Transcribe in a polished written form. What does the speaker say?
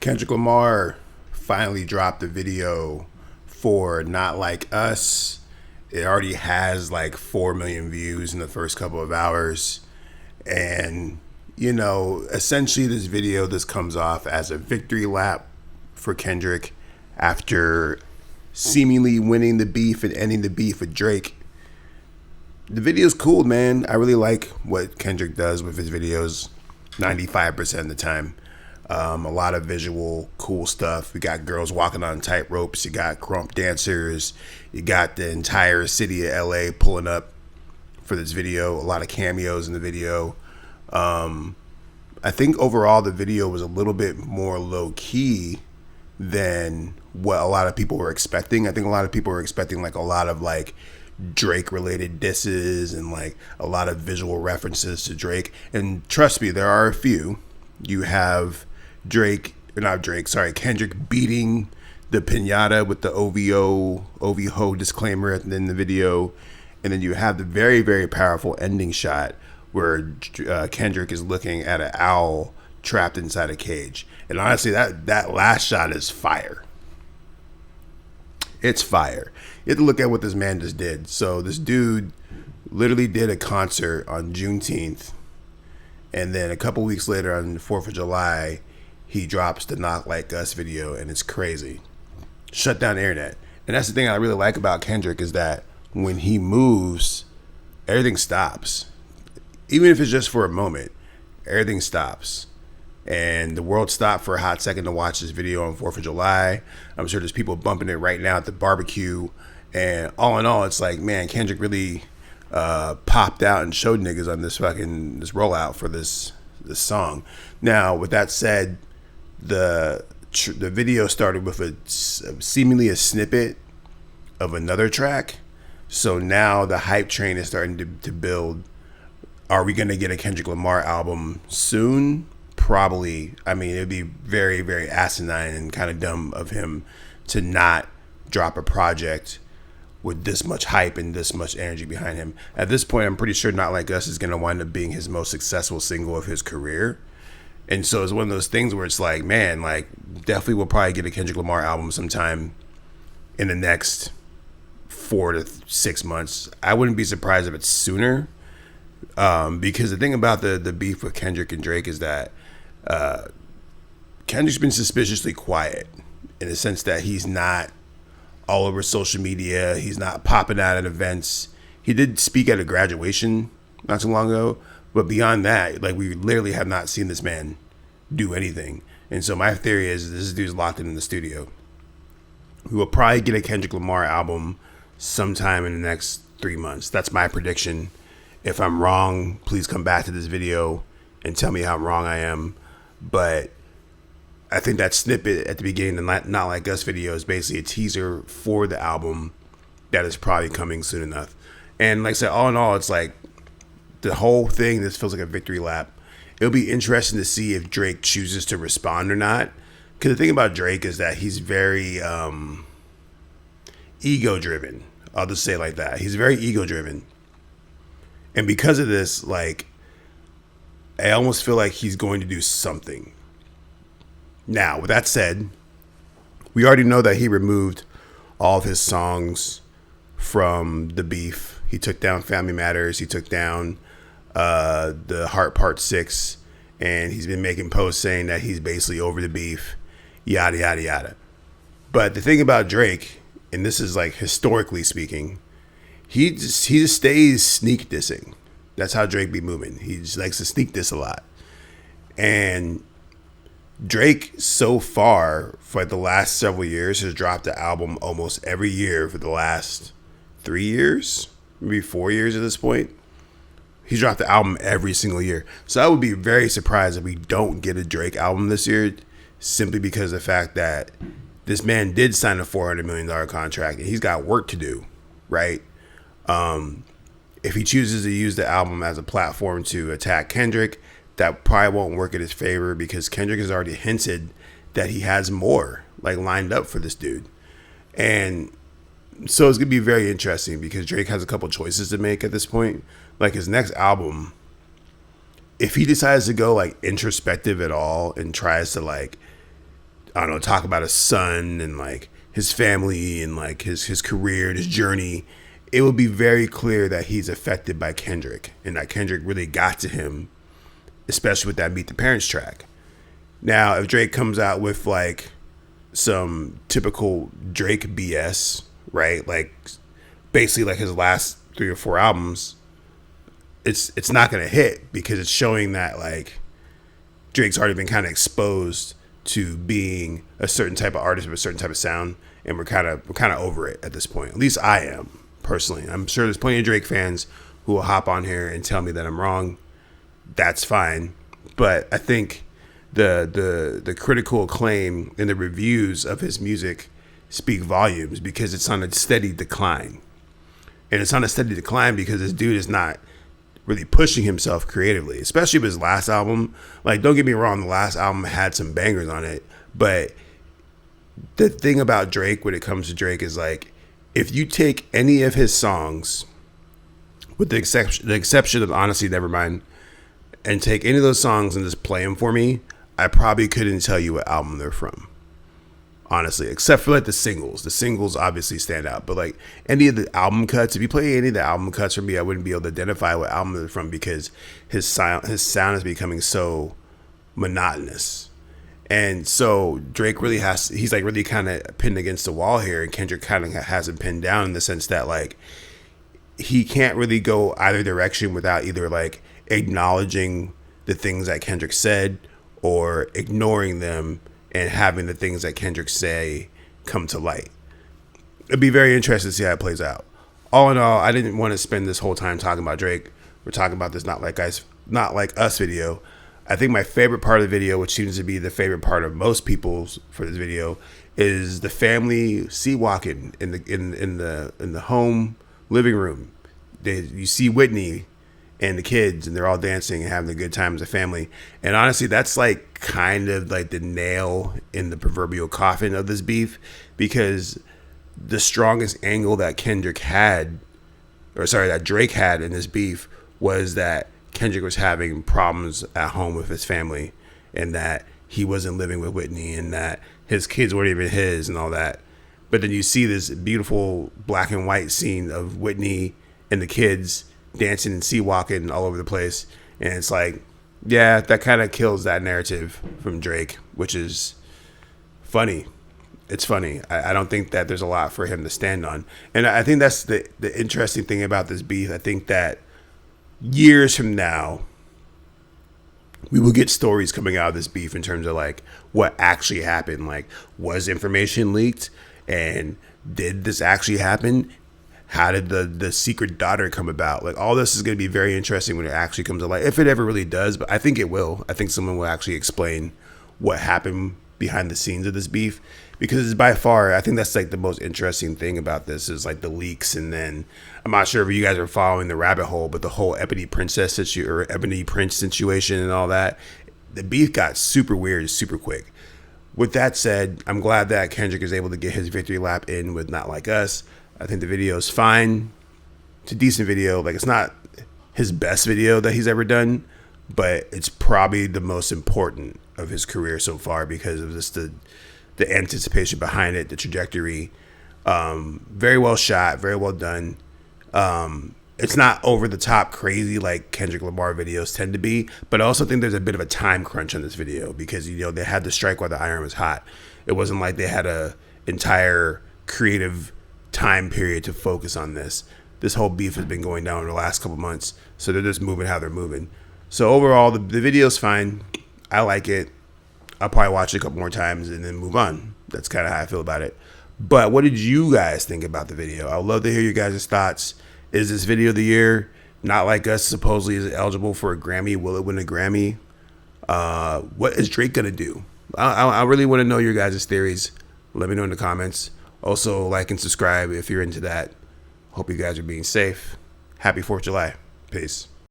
Kendrick Lamar finally dropped a video for Not Like Us. It already has like 4 million views in the first couple of hours. And, essentially this comes off as a victory lap for Kendrick after seemingly winning the beef and ending the beef with Drake. The video's cool, man. I really like what Kendrick does with his videos 95% of the time. A lot of visual, cool stuff. We got girls walking on tight ropes. You got crump dancers. You got the entire city of LA pulling up for this video. A lot of cameos in the video. I think overall the video was a little bit more low key than what a lot of people were expecting. I think a lot of people were expecting like a lot of like Drake related disses and like a lot of visual references to Drake. And trust me, there are a few. You have Kendrick beating the pinata with the OVO disclaimer at the end of the video. And then you have the very, very powerful ending shot where Kendrick is looking at an owl trapped inside a cage. And honestly, that last shot is fire. It's fire. You have to look at what this man just did. So this dude literally did a concert on Juneteenth. And then a couple weeks later on the 4th of July, he drops the Not Like Us video, and it's crazy. Shut down the internet. And that's the thing I really like about Kendrick is that when he moves, everything stops. Even if it's just for a moment, everything stops. And the world stopped for a hot second to watch this video on 4th of July. I'm sure there's people bumping it right now at the barbecue. And all in all, it's like, man, Kendrick really popped out and showed niggas on this rollout for this song. Now, with that said, the video started with seemingly a snippet of another track. So now the hype train is starting to build. Are we going to get a Kendrick Lamar album soon? Probably. I mean, it'd be very, very asinine and kind of dumb of him to not drop a project with this much hype and this much energy behind him. At this point, I'm pretty sure Not Like Us is going to wind up being his most successful single of his career. And so it's one of those things where it's like, man, like definitely we'll probably get a Kendrick Lamar album sometime in the next 4 to 6 months. I wouldn't be surprised if it's sooner. Because the thing about the beef with Kendrick and Drake is that Kendrick's been suspiciously quiet in the sense that he's not all over social media. He's not popping out at events. He did speak at a graduation not too long ago, but beyond that, like we literally have not seen this man do anything. And so my theory is this dude's locked in the studio. We will probably get a Kendrick Lamar album sometime in the next 3 months. That's my prediction. If I'm wrong, please come back to this video and tell me how wrong I am. But I think that snippet at the beginning of the Not Like Us video is basically a teaser for the album that is probably coming soon enough. And like I said, all in all, it's like the whole thing, this feels like a victory lap. It'll be interesting to see if Drake chooses to respond or not. Because the thing about Drake is that he's very ego-driven. I'll just say it like that. He's very ego-driven. And because of this, like, I almost feel like he's going to do something. Now, with that said, we already know that he removed all of his songs from the beef. He took down Family Matters. He took down the Heart Part 6. And he's been making posts saying that he's basically over the beef. Yada, yada, yada. But the thing about Drake, and this is like historically speaking, he just stays sneak dissing. That's how Drake be moving. He just likes to sneak diss a lot. And Drake so far for the last several years has dropped an album almost every year for the last 3 years, maybe 4 years at this point. He's dropped the album every single year. So I would be very surprised if we don't get a Drake album this year, simply because of the fact that this man did sign a $400 million contract and he's got work to do, right? If he chooses to use the album as a platform to attack Kendrick, that probably won't work in his favor because Kendrick has already hinted that he has more like lined up for this dude. And so it's going to be very interesting because Drake has a couple choices to make at this point. Like his next album, if he decides to go like introspective at all and tries to like I don't know, talk about his son and like his family and like his career and his journey, it will be very clear that he's affected by Kendrick and that Kendrick really got to him, especially with that Meet the Parents track. Now, if Drake comes out with like some typical Drake BS, right? Like basically like his last 3 or 4 albums, it's not going to hit because it's showing that like Drake's already been kind of exposed to being a certain type of artist with a certain type of sound, and we're kind of over it at this point. At least I am personally. I'm sure there's plenty of Drake fans who will hop on here and tell me that I'm wrong. That's fine, but I think the critical acclaim and the reviews of his music speak volumes because it's on a steady decline, and it's on a steady decline because this dude is not really pushing himself creatively, especially with his last album. Like, don't get me wrong, the last album had some bangers on it, but the thing about Drake when it comes to Drake is like, if you take any of his songs, with the exception of Honestly Nevermind, and take any of those songs and just play them for me, I probably couldn't tell you what album they're from. Honestly, except for like the singles obviously stand out, but like any of the album cuts, if you play any of the album cuts from me, I wouldn't be able to identify what album they're from because his sound is becoming so monotonous. And so Drake really he's like really kind of pinned against the wall here, and Kendrick kind of has him pinned down in the sense that like he can't really go either direction without either like acknowledging the things that Kendrick said or ignoring them and having the things that Kendrick say come to light. It'd be very interesting to see how it plays out. All in all, I didn't want to spend this whole time talking about Drake. We're talking about this Not Like Us video. I think my favorite part of the video, which seems to be the favorite part of most people's for this video, is the family sea walking in the home living room. You see Whitney and the kids, and they're all dancing and having a good time as a family. And honestly, that's like kind of like the nail in the proverbial coffin of this beef, because the strongest angle that Drake had in this beef was that Kendrick was having problems at home with his family, and that he wasn't living with Whitney, and that his kids weren't even his and all that. But then you see this beautiful black and white scene of Whitney and the kids dancing and sea walking all over the place, and it's like, yeah, that kind of kills that narrative from Drake, which is funny. It's funny. I don't think that there's a lot for him to stand on, and I think that's the interesting thing about this beef. I think that years from now we will get stories coming out of this beef in terms of like what actually happened. Like, was information leaked, and did this actually happen? How did the secret daughter come about? Like, all this is going to be very interesting when it actually comes to light, if it ever really does. But I think it will. I think someone will actually explain what happened behind the scenes of this beef, because by far, I think that's like the most interesting thing about this is like the leaks. And then I'm not sure if you guys are following the rabbit hole, but the whole Ebony Prince situation and all that, the beef got super weird super quick. With that said, I'm glad that Kendrick is able to get his victory lap in with Not Like Us. I think the video is fine. It's a decent video. Like, it's not his best video that he's ever done, but it's probably the most important of his career so far because of just the anticipation behind it, the trajectory. Very well shot, very well done. It's not over the top crazy like Kendrick Lamar videos tend to be, but I also think there's a bit of a time crunch on this video because, you know, they had to strike while the iron was hot. It wasn't like they had a entire creative time period to focus on this. This whole beef has been going down in the last couple months, so they're just moving how they're moving. So overall, the video's fine. I like it. I'll probably watch it a couple more times and then move on. That's kind of how I feel about it. But what did you guys think about the video? I would love to hear your guys' thoughts. Is this video of the year? Not Like Us supposedly is eligible for a Grammy. Will it win a Grammy? What is Drake gonna do? I really want to know your guys' theories. Let me know in the comments. Also, like and subscribe if you're into that. Hope you guys are being safe. Happy 4th of July. Peace.